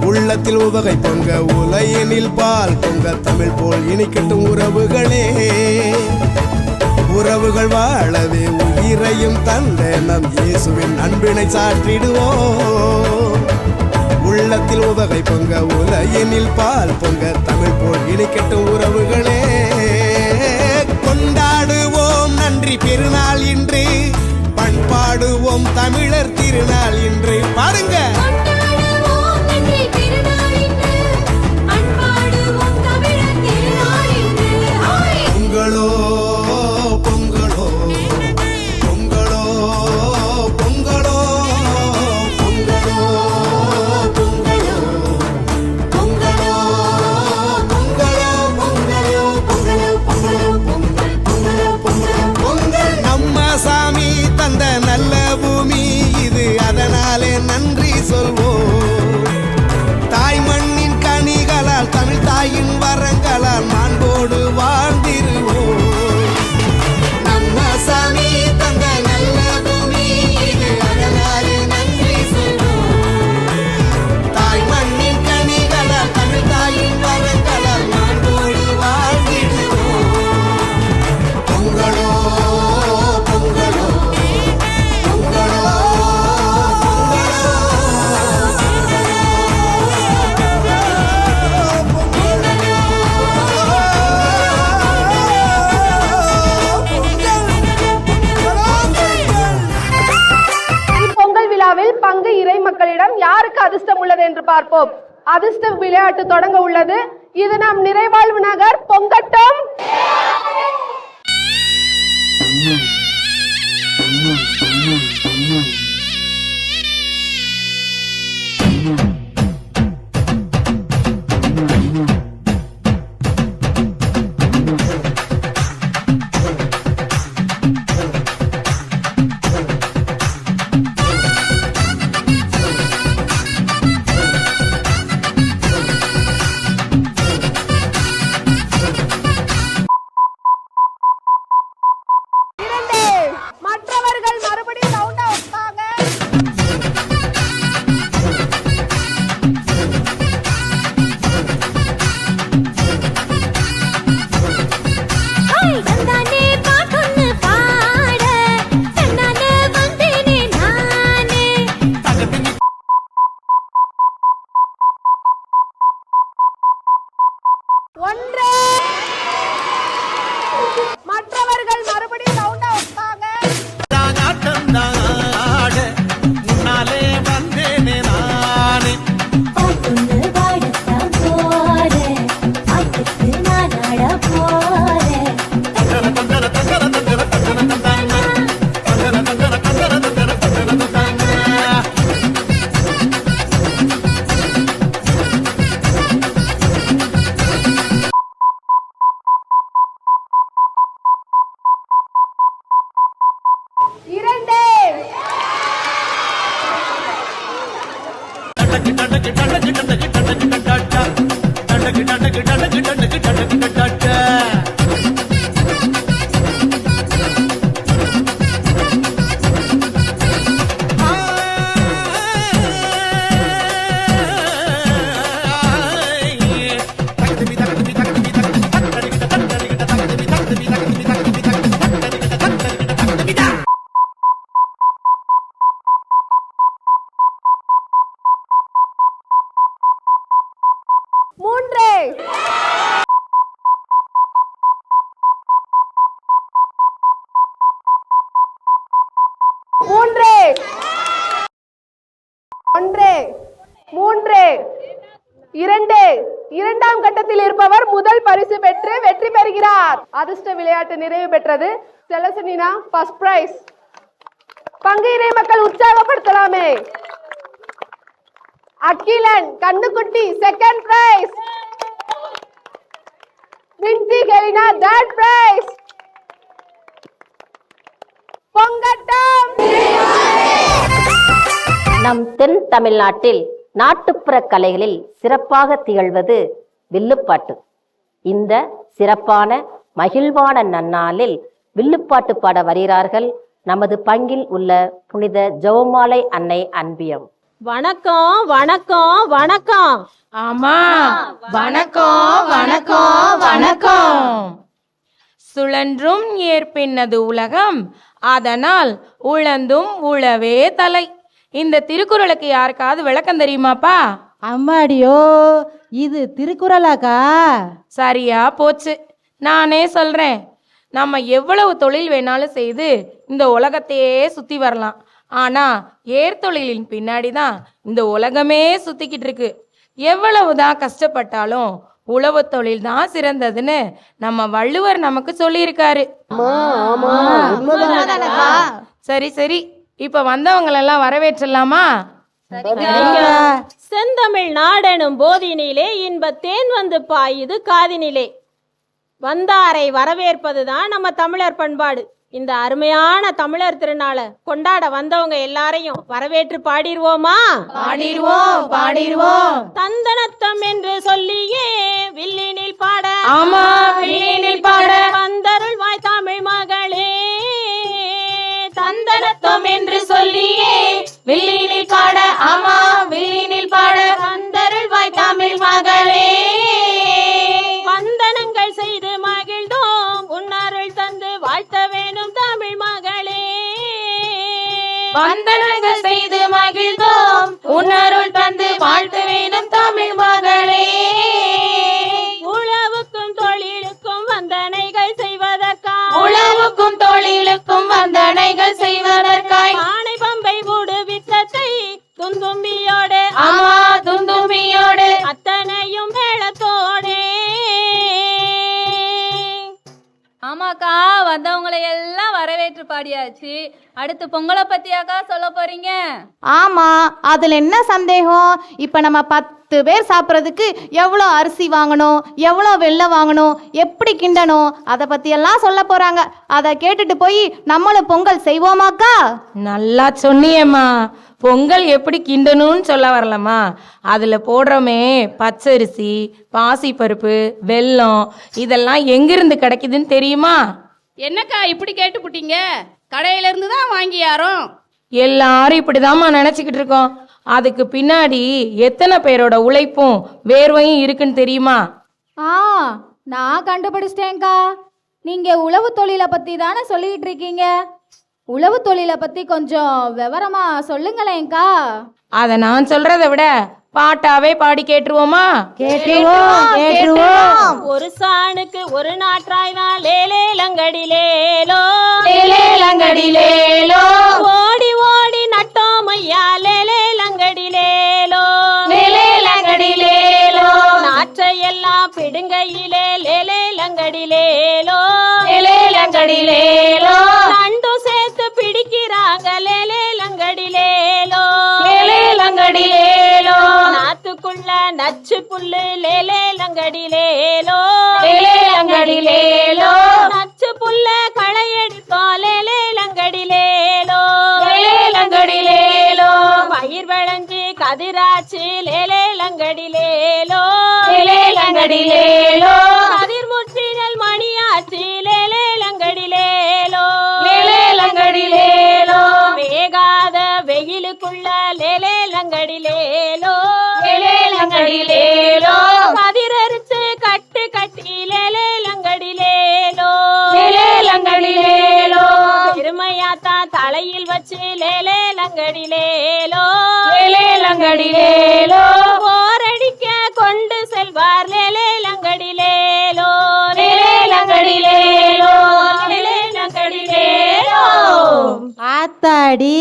S9: உள்ளத்தில் உவகை பொங்க உலையனில் பால் பொங்க, தமிழ் போல் இனிக்கட்டும் உறவுகளே. உறவுகள் வாழவே உயிரையும் தந்த நம் இயேசுவின் அன்பினை சாற்றிடுவோம். உள்ளத்தில் உவகை பொங்க உலையனில் பால் பொங்க, தமிழ் போல் இனிக்கட்டும் உறவுகளே. கொண்டாடுவோம் நன்றி பெருநாள் இன்று, பண்பாடுவோம் தமிழர் திருநாள் இன்று. பாருங்க,
S4: கொண்டாடுவோம் நன்றி பெருநாள் இன்று, பண்பாடுவோம் தமிழர் திருநாள்
S1: அதிர்ஷ்டம் உள்ளது என்று பார்ப்போம். அதிர்ஷ்ட விளையாட்டு தொடங்க உள்ளது. இது நம் நிறைவாழ்வு நகர் பொங்கட்டும். மற்றவர்கள் மறுபடியும் ரவுண்டா வைப்பாங்க.
S4: வந்தானே பாட்டொன்னு பாட தன்னானே வந்தேனே நானே.
S1: ஒன்று. மற்றவர்கள் மறுபடியும் ரவுண்டா வைப்பாங்க.
S7: முன்னாலே வந்தேனே நானே.
S4: பாட்டொன்னு பாடத்தான் போறேன், பாட்டுக்கு நான் ஆட போறேன்.
S1: இரண்டு. மூன்று. மூன்று. ஒன்று. மூன்று. இரண்டு. இரண்டாம் கட்டத்தில் இருப்பவர் முதல் பரிசு பெற்று வெற்றி பெறுகிறார். அதிர்ஷ்ட விளையாட்டு நிறைவு பெற்றது. செலசனினா ஃபர்ஸ்ட் பிரைஸ். பங்கினை மக்கள் உற்சாகப்படுத்தலாமே. அகிலன் கண்ணுக்குட்டி செகண்ட் பிரைஸ். வின்சி கெலினா தேர்ட் பிரைஸ். பொங்கட்டும்.
S2: நம் தென் தமிழ்நாட்டில் நாட்டுப்புற கலைகளில் சிறப்பாக திகழ்வது வில்லுப்பாட்டு. இந்த சிறப்பான மகிழ்வான நன்னாளில் வில்லுப்பாட்டு பாட வருகிறார்கள் நமது பங்கில் உள்ள புனித ஜெபமாலை அன்னை அன்பியம்.
S10: வணக்கம் வணக்கம் வணக்கம்.
S11: ஆமா, வணக்கம் வணக்கம் வணக்கம். சுழன்றும் ஏற்பின்னது உலகம், அதனால் உழந்தும் உழவே தலை. இந்த திருக்குறளுக்கு யாருக்காவது விளக்கம் தெரியுமாப்பா?
S10: அம்மாடியோ, இது திருக்குறளாக்கா?
S11: சரியா போச்சு, நானே சொல்றேன். நம்ம எவ்வளவு தொழில் வேணாலும் செய்து இந்த உலகத்தையே சுத்தி வரலாம். ஆனா ஏர்தொழிலின் பின்னாடி தான் இந்த உலகமே சுத்திக்கிட்டு இருக்கு. எவ்வளவுதான் கஷ்டப்பட்டாலும் உழவு தொழில் தான் சிறந்ததுன்னு நம்ம வள்ளுவர் நமக்கு சொல்லியிருக்காரு. சரி சரி, இப்ப வந்தவங்களெல்லாம் வரவேற்றலாமா?
S10: செந்தமிழ் நாடெனும் போதினிலே இன்பத்தேன் வந்து பாயுது காதினிலே. வந்தாரை வரவேற்பதுதான் நம்ம தமிழர் பண்பாடு. இந்த அருமையான தமிழர் திருநாளை கொண்டாட வந்தவங்க எல்லாரையும் வரவேற்று பாடிடுவோமா?
S11: பாடிடுவோம் பாடிடுவோம்.
S10: தந்தனத்தம் என்று சொல்லியே வில்லினில் பாட,
S11: ஆமா வில்லினில் பாட,
S10: வந்தருள் வாய் தமிழ் மகளே.
S11: தந்தனத்தம் என்று சொல்லியே வில்லினில் பாட, ஆமா வில்லினில் பாட,
S10: வந்தருள் வாய்
S11: தமிழ் மகளே.
S10: வந்தனங்கள் செய்து மகிழ்ந்தோம், உன்னருள் தந்து வாழ்த்த வேணும் தமிழ் மகளே.
S11: வந்தனங்கள் செய்து மகிழ்ந்தோம், உன்னருள் தந்து வாழ்த்த வேணும் தமிழ் மகளே.
S10: உழவுக்கும் தொழிலுக்கும் வந்தனைகள் செய்வதற்காய்,
S11: உழவுக்கும் தொழிலுக்கும் வந்தனைகள் செய்வதற்காய்,
S10: ஆனை பம்பை ஊடு வித்தத்தை துந்தும்பியோடு,
S11: ஆமா
S12: ஆமாக்கா, வந்தவங்களை எல்லாம் வரவேற்று பாடியாச்சு. அடுத்து பொங்கலை பத்தியாக்கா சொல்ல போறீங்க?
S13: ஆமா, அதுல என்ன சந்தேகம்? இப்ப நம்ம 10 பேர் சாப்பிட்றதுக்கு எவ்வளோ அரிசி வாங்கணும், எவ்வளோ வெல்லம் வாங்கணும், எப்படி கிண்டணும், அதை பத்தியெல்லாம் சொல்ல போறாங்க. அதை கேட்டுட்டு போய் நம்மளும் பொங்கல் செய்வோமாக்கா?
S11: நல்லா சொன்னியம்மா. பொங்கல் எப்படி கிண்டணும்னு சொல்ல வரலம்மா. அதில் போடுறோமே பச்சரிசி, பாசிப்பருப்பு, வெல்லம், இதெல்லாம் எங்கிருந்து கிடைக்குதுன்னு தெரியுமா?
S12: என்னக்கா இப்படி கேட்டுப்புட்டீங்க? கடையில இருந்து தான் வாங்கி யாரும்.
S11: எல்லாரும் இப்படிதாம்மா நினச்சிக்கிட்டு இருக்கோம். அதுக்கு பின்னாடி எத்தனை பேரோட உழைப்பும் வேர்வையும் இருக்குன்னு தெரியுமா?
S13: நான் கண்டுபிடிச்சிட்டேன்க்கா. நீங்க உழவு தொழிலை பத்தி தானே சொல்லிட்டு இருக்கீங்க. உழவு தொழிலை பத்தி கொஞ்சம் விவரமா சொல்லுங்களேன்க்கா.
S11: அதை நான் சொல்றதை விட பாட்டாவே பாடி கேட்டுருவோமா?
S13: கேட்டுருவோம்.
S10: ஒரு சாணுக்கு ஒரு நாற்றாய் தான் லேலே லங்கடிலேலோ, ஓடி ஓடி நட்டோம் ஐயா லேலே லங்கடிலேலோ, நாற்றையெல்லாம் பிடுங்கையிலே லேலே லங்கடிலேலோ, நண்டு சேர்த்து பிடிக்கிறாங்க லேலே லங்கடிலேலோ, நாத்துக்குள்ள நச்சு புல்லு லேலே லங்கடிலேலோ, நச்சு புல்ல களை எடுத்தோம் லேலே லங்கடிலேலோ, பயிர் விளைஞ்சு கதிராச்சு லேலே லங்கடிலேலோ, கதிர் முற்றினல் மணியாச்சு லேலே லங்கடிலேலோ, வேகாத வெயிலுக்குள்ள லேலே லங்கடிலேலோ, கதிரரிச்சு கட்டு கட்டி லேலே லங்கடிலேலோ, பெருமையாத்தான் தலையில் வச்சு லேலே லங்கடிலேலோ, போரடிக்க கொண்டு செல்வார் லேலே லங்கடிலேலோ,
S13: ஆத்தாடி,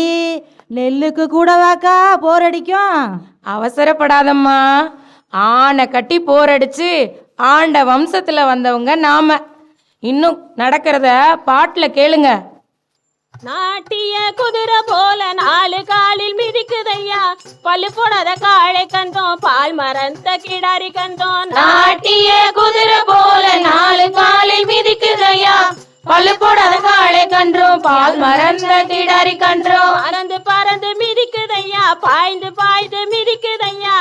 S13: நெல்லுக்கு கூடவாக்கா போர் அடிக்கும்?
S11: அவசரப்படாதம்மா. ஆனை கட்டி போரடிச்சு ஆண்ட வம்சத்துல வந்தவங்க நாம. இன்னும் நடக்கிறத பாட்டுல கேளுங்க.
S10: நாட்டிய குதிரை போல 4 காலில் மிதிக்குதையா, பல்லு போடாத காளை கந்தோம், பால் மரந்த கிடாரி கந்தோம்.
S11: நாட்டிய குதிரை போல 4 காலில் மிதிக்குதையா, பல்லு போடாத காளை கன்றோம், பால் மரந்த கிடாரி கன்றோம்.
S10: பறந்து பறந்து மிதிக்குதையா, பாய்ந்து பாய்ந்து மிதிக்குதையா,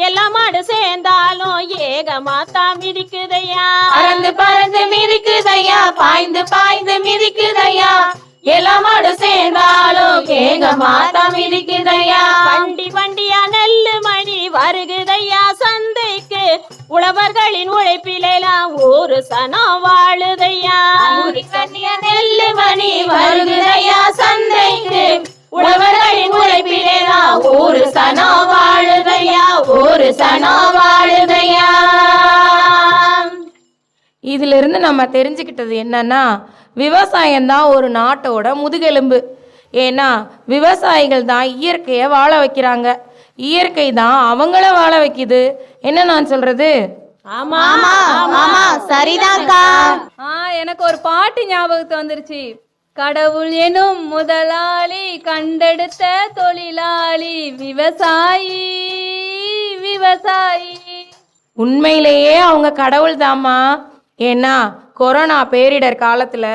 S10: எல்லா மாடு சேர்ந்தாலும் ஏகமாத்தான் மிதிக்குதையா.
S11: பறந்து பறந்து மிதிக்குதையா, பாய்ந்து பாய்ந்து மிதிக்குதையா, எல்லா மாடு சேர்ந்தாலும் ஏகமாத்தான் மிதிக்குதையா.
S10: வண்டி வண்டியா நெல்லு மணி வருகுதையா சந்தைக்கு, உழவர்களின் உழைப்பிலாம் ஒரு சனம் வாழுதையா.
S11: நெல்லு மணி வருகுதையா சந்தைக்கு, உழவர்களின் உழைப்பிலேதான் ஒரு சனம் வாழுதையா, ஒரு சனம் வாழுதையா. இதுல இருந்து நம்ம தெரிஞ்சுக்கிட்டது என்னன்னா, விவசாயம்தான் ஒரு நாட்டோட முதுகெலும்பு. ஏன்னா விவசாயிகள் தான் இயற்கையை வாழ வைக்கிறாங்க, இயற்கை தான் அவங்கள வாழ வைக்குது. என்ன நான் சொல்றது?
S13: ஆமா சரிதான்க்கா.
S12: எனக்கு ஒரு பாட்டு ஞாபகத்து வந்துருச்சு. கடவுள் எனும் முதலாளி, கண்டெடுத்த தொழிலாளி, விவசாயி விவசாயி.
S11: உண்மையிலேயே அவங்க கடவுள் தாம்மா. ஏன்னா கொரோனா பேரிடர் காலத்துல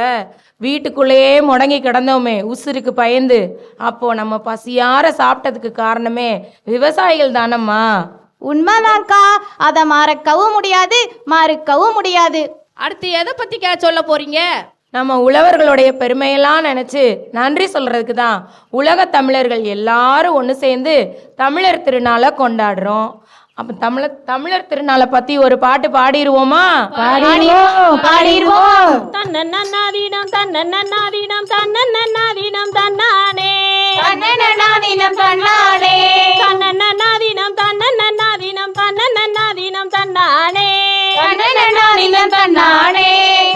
S11: வீட்டுக்குள்ளேயே முடங்கி கிடந்தோமே உசுருக்கு பயந்து, அப்போ நம்ம பசியார சாப்பிட்டதுக்கு காரணமே விவசாயிகள் தானம்மா.
S13: உண்மைதான்க்கா. அதை மறக்கவும் முடியாது, மறுக்கவும் முடியாது.
S12: அடுத்து எதை பத்தி சொல்ல போறீங்க?
S11: நம்ம உழவர்களுடைய பெருமையெல்லாம் நினைச்சு நன்றி சொல்றதுக்கு தான் உலக தமிழர்கள் எல்லாரும் ஒன்று சேர்ந்து தமிழர் திருநாளை கொண்டாடுறோம். அப்ப தமிழர் திருநாளை பத்தி ஒரு பாட்டு பாடிடுவோமா?
S13: பாடிடுவோம்.
S10: தன்னன்னாதீனம் தன்னன்னாதீனம் தன்னன்னாதீனம் தன்னானே,
S11: தன்னன்னாதீனம் தன்னானே,
S10: தன்னன்னாதீனம் தன்னன்னாதீனம் தன்னன்னாதீனம் தன்னானே,
S11: தன்னன்னாதீனம் தன்னானே.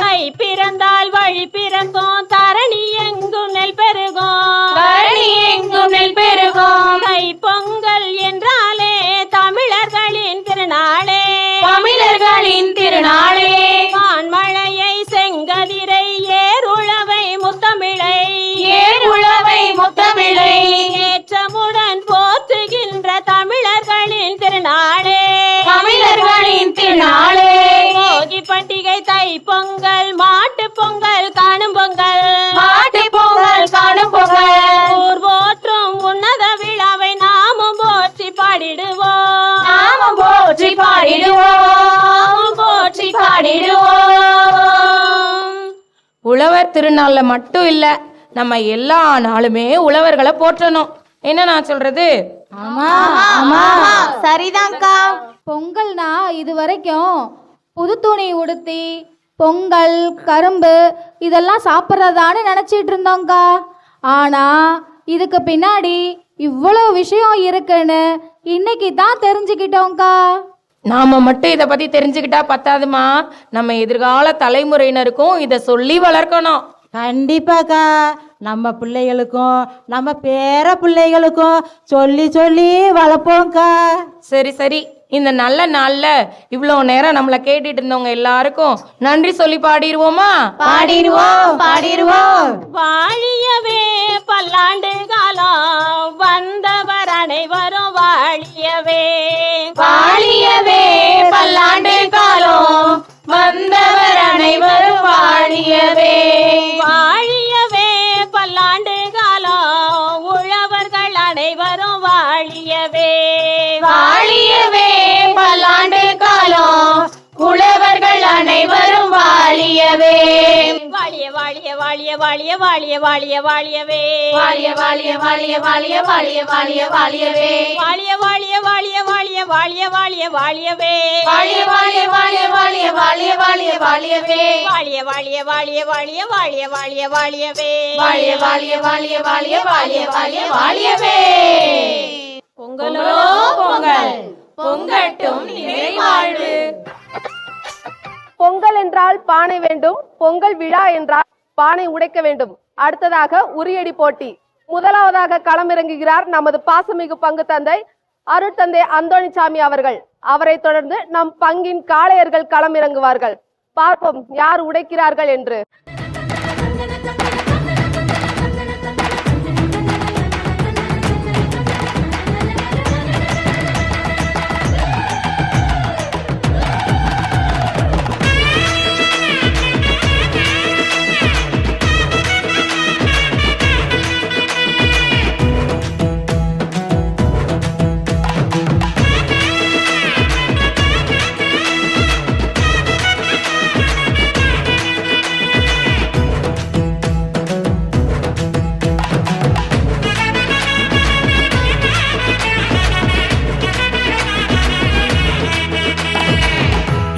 S10: கை பிறந்தால் வழி பிறந்தோம், தரணி எங்கும் நெல் பெருகும்,
S11: தரணி எங்கும் நெல் பெருகும்.
S10: கை பொங்கல் என்றாலே தமிழர்களின் திருநாளே,
S11: தமிழர்களின் திருநாளே.
S10: வான்மழையை செங்கதிரை
S11: முத்தமிழை முத்தமிழை
S10: ஏற்றமுடன் போற்றுகின்ற தமிழர்களின் திருநாளே
S11: தமிழர்களின் திருநாளே
S10: போகி பண்டிகை தை பொங்கல் மாட்டு பொங்கல் காணும் பொங்கல்
S11: மாட்டு பொங்கல் காணும் பொங்கல்
S10: ஊர் போற்றும் உன்னத விழாவை நாமும் போற்றி பாடிடுவோம்
S11: நாமும் போற்றி பாடிடுவோம்
S10: போற்றி
S11: பாடிடுவோம். உழவர் திருநாள்ல மட்டும் இல்ல, நம்ம எல்லா நாளுமே உழவர்களை போற்றணும். என்ன நான் சொல்றது?
S13: சரிதான்க்கா. பொங்கல்னா இது வரைக்கும் புது துணி உடுத்தி பொங்கல் கரும்பு இதெல்லாம் சாப்பிட்றதான்னு நினச்சிட்டு இருந்தோங்க்கா. ஆனா இதுக்கு பின்னாடி இவ்வளோ விஷயம் இருக்குன்னு இன்னைக்கு தான் தெரிஞ்சுக்கிட்டோங்க்கா.
S11: நாம மட்டும் இதை பத்தி தெரிஞ்சுக்கிட்டா பத்தாதுமா, நம்ம எதிர்கால தலைமுறையினருக்கும் இதை சொல்லி வளர்க்கணும்.
S2: கண்டிப்பாக்கா, நம்ம பிள்ளைகளுக்கும் நம்ம பேர பிள்ளைகளுக்கும் சொல்லி சொல்லி வளர்ப்போம்க்கா.
S11: சரி சரி, இந்த நல்ல நாள்ல இவ்வளோ நேரம் நம்மளை கேட்டுட்டு இருந்தவங்க எல்லாருக்கும் நன்றி சொல்லி பாடிடுவோமா?
S2: பாடிடுவோம்.
S10: வாழியவே பல்லாண்டு காலம் வந்தவர் அனைவரும் வாழியவே
S11: வாழியவே பல்லாண்டு காலம் வந்தவர் அனைவரும் வாழியவே
S10: வாழியவே பல்லாண்டு காலம் உழவர்கள் அனைவரும் வாழியவே
S11: வாழியவே பல்லாண்டு காலம் உழவர்கள் அனைவரும் வாழியவே
S10: வாழிய வாழிய வாழிய வாழிய வாழிய வாழிய வாழியவே
S11: வாழிய வாழிய வாழிய வாழிய வாழிய வாழிய வாழியவே
S10: வாழிய வாழிய வாழிய வாழிய வாழிய வாழிய வாழியவே
S11: வாழிய வாழிய வாழிய வாழிய வாழிய வாழிய வாழியவே
S10: வாழிய வாழிய வாழிய வாழிய வாழிய வாழிய வாழியவே
S11: வாழிய வாழிய வாழிய வாழிய வாழிய வாழிய வாழியவே.
S10: பொங்கலோ
S11: பொங்கல் பொங்கட்டும் நிறைவாழ்வு.
S1: பொங்கல் என்றால் பானை வேண்டும், பொங்கல் விழா என்றால் பானை உடைக்க வேண்டும். அடுத்ததாக உரியடி போட்டி. முதலாவதாக களமிறங்குகிறார் நமது பாசமிகு பங்கு தந்தை அருட்தந்தை அந்தோணிசாமி அவர்கள். அவரை தொடர்ந்து நம் பங்கின் காளையர்கள் களமிறங்குவார்கள். பார்ப்போம் யார் உடைக்கிறார்கள் என்று.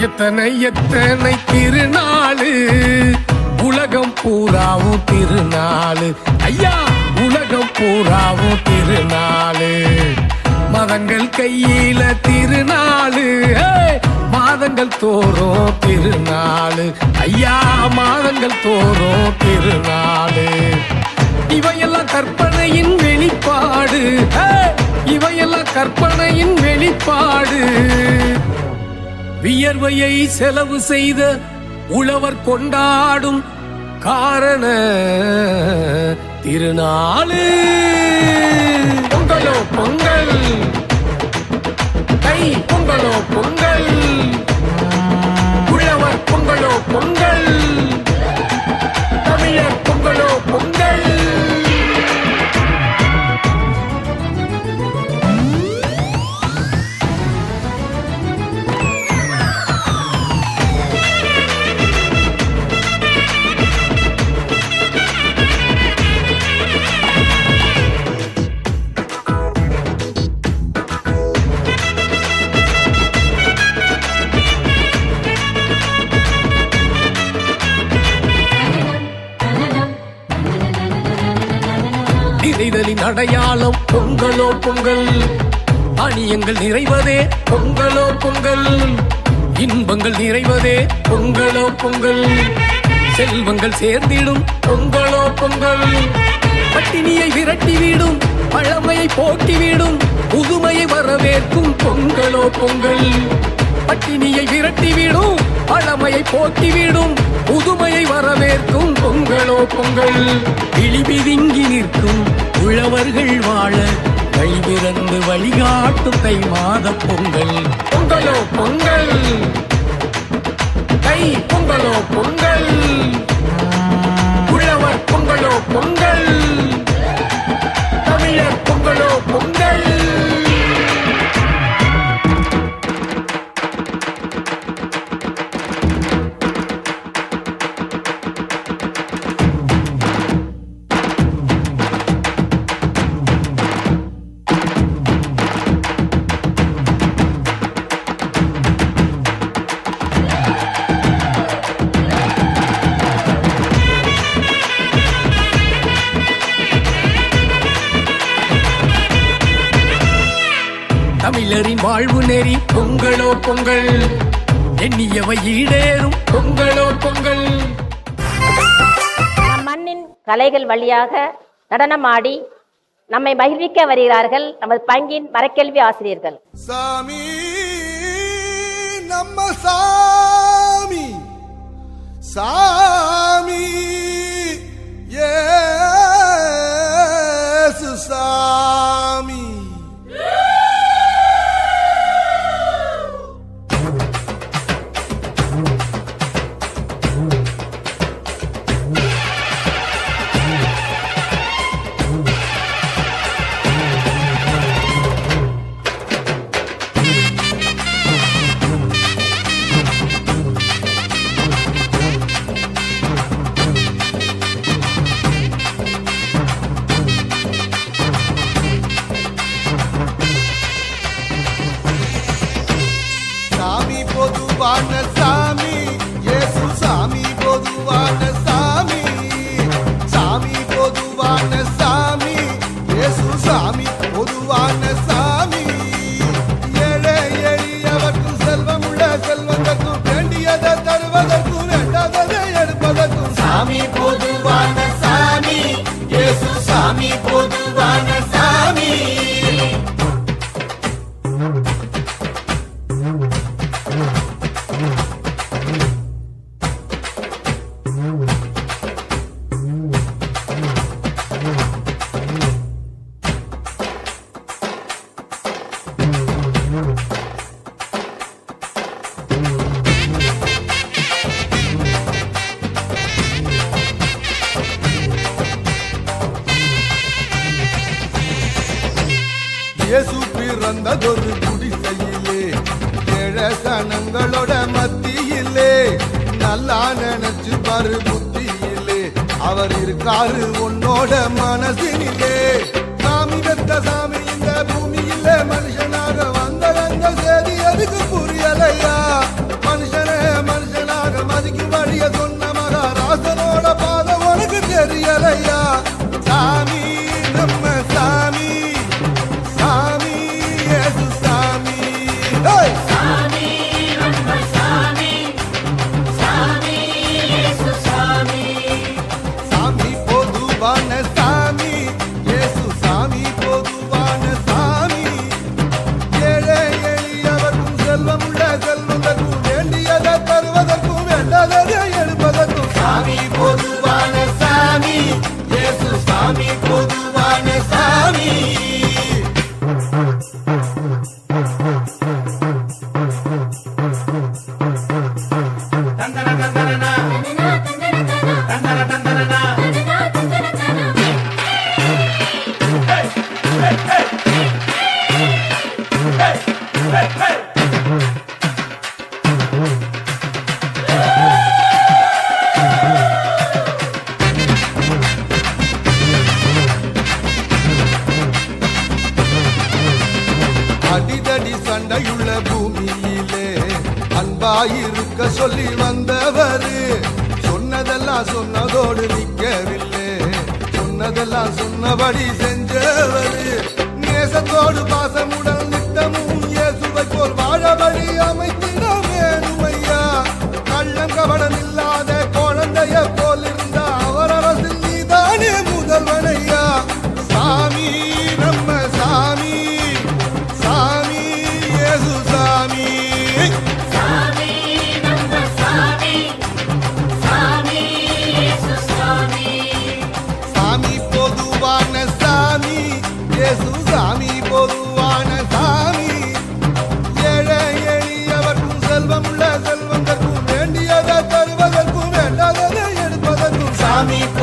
S9: எத்தனை எத்தனை திருநாளு, உலகம் பூராவும் திருநாளு. ஐயா, உலகம் பூராவும் திருநாளு. மதங்கள் கையில திருநாளு, மாதங்கள் தோறும் திருநாளு. ஐயா, மாதங்கள் தோறும் திருநாளு. இவையெல்லாம் கற்பனையின் வெளிப்பாடு, இவையெல்லாம் கற்பனையின் வெளிப்பாடு. வியர்வையை செலவு செய்த உழவர் கொண்டாடும் காரண திருநாளு. பொங்கலோ பொங்கல், தை பொங்கலோ பொங்கல், உழவர் பொங்கலோ பொங்கல், தமிழர் பொங்கலோ பொங்கல். நிறைதலின் அடையாளம் பொங்கலோ பொங்கல், அணியங்கள் நிறைவதே பொங்கலோ பொங்கல், இன்பங்கள் நிறைவதே பொங்கலோ பொங்கல், செல்வங்கள் சேர்ந்திடும் பொங்கலோ பொங்கல், பட்டினியை விரட்டிவிடும் பழமையை போக்கிவிடும் புதுமையை வரவேற்கும் பொங்கலோ பொங்கல். பட்டினியை விரட்டிவிடும் பழமையை போக்கிவிடும் புதுமையை வரவேற்கும் பொங்கலோ
S7: பொங்கல் இழிபிதுங்கி நிற்கும் உழவர்கள் வாழ கைவிரந்து வழிகாட்டும் தை மாத பொங்கல் பொங்கலோ பொங்கல் தை பொங்கலோ பொங்கல் உழவர் பொங்கலோ பொங்கல் தமிழர் பொங்கலோ பொங்கல். தமிழரின் வாழ்வு நெறி பொங்கலோ பொங்கல் எண்ணியவை ஈடேறும் பொங்கலோ பொங்கல்.
S2: நம் மண்ணின் கலைகள் வழியாக நடனமாடி நம்மை மகிழ்விக்க வருகிறார்கள் நமது பங்கின் மரக்கல்வி ஆசிரியர்கள்.
S9: சாமி நம்ம சாமி சாமி ஏசு சாமி. பொதுவான சாமி இயேசு சாமி பொதுவான சாமி சாமி பொதுவான சாமி இயேசு சாமி பொதுவான சாமி. ஏழை எளியவர்க்கும் செல்வமுள்ள செல்வதற்கும் வேண்டியதை தருவதற்கும் வேண்டாததை எடுப்பதற்கும் சாமி பொதுவான சாமி இயேசு சாமி பொதுவான சாமி. இயேசு பிறந்ததொரு குடிசையிலே ஏழை சனங்களோட மத்தியிலே நல்லா நினைச்சு பாரு புத்தியிலே அவர் இருக்காரு உன்னோட மனசினிலே. சாமி பெத்த சாமி இந்த பூமியில மனுஷனாக வந்தவங்க சரி அதுக்கு புரியலையா. மனுஷனே மனுஷனாக மதிக்கும் வழிய சொன்ன மகாராசனோட பாதை உனக்கு தெரியலையா. சாமி நம்ம சாமி சாமி இயேசு சாமி. சாமி நம்ம சாமி சாமி இயேசு சாமி. சாமி பொதுவான சாமி இயேசு சாமி பொதுவான சாமி. ஏழை எளியவர்க்கும் செல்வமுள்ள செல்வதற்கும் வேண்டியதை தருவதற்கும் வேண்டாததை எடுப்பதற்கும் சாமி பொதுவான சாமி இயேசு சாமி பொதுவான சாமி. அடிதடி சண்டையுள்ள பூமியிலே அன்பாயிருக்க சொல்லி வந்தவரு சொன்னதெல்லாம் சொன்னதோடு நிற்கவில்லை. சொன்னதெல்லாம் சொன்னபடி செஞ்சவரு நேசத்தோடு பாசமுடன் நித்தமும் இயேசுவை போல் வாழபடி அமைத்திட வேணுமையா. கள்ளம் கவனம் இல்லாத குழந்தைய போல் இருந்த அவர் அரசில் நீதானே முதல்வனையா. சாமி நம்ம சாமி சாமி இயேசு சாமி. சாமி நம்ம சாமி சாமி இயேசு சாமி.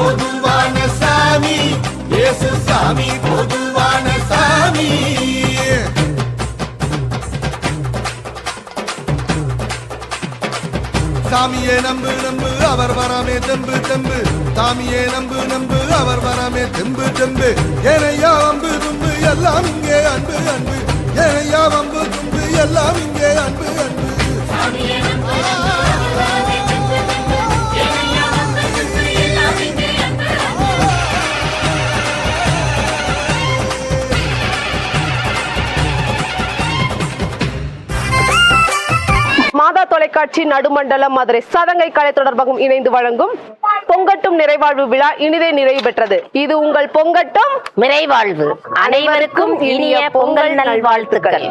S9: பொதுவான சாமி இயேசு சாமி பொதுவான சாமி சாமியே நம்பு நம்பு அவர் வரமே தெம்பு தெம்பு சாமியே நம்பு நம்பு அவர் வரமே தெம்பு தெம்பு ஏனையா வம்பு தும்பு எல்லாம் இங்கே அன்பு அன்பு ஏனையா வம்பு தும்பு எல்லாம் இங்கே அன்பு அன்பு
S1: மாதா தொலைக்காட்சி நடுமண்டலம் மதுரை சதங்கை கலை தொடர்பகம் இணைந்து வழங்கும் பொங்கட்டும் நிறைவாழ்வு விழா இனிதே நிறைவு பெற்றது. இது உங்கள் பொங்கட்டும்
S2: நிறைவாழ்வு. அனைவருக்கும் இனிய பொங்கல் நல்வாழ்த்துக்கள்.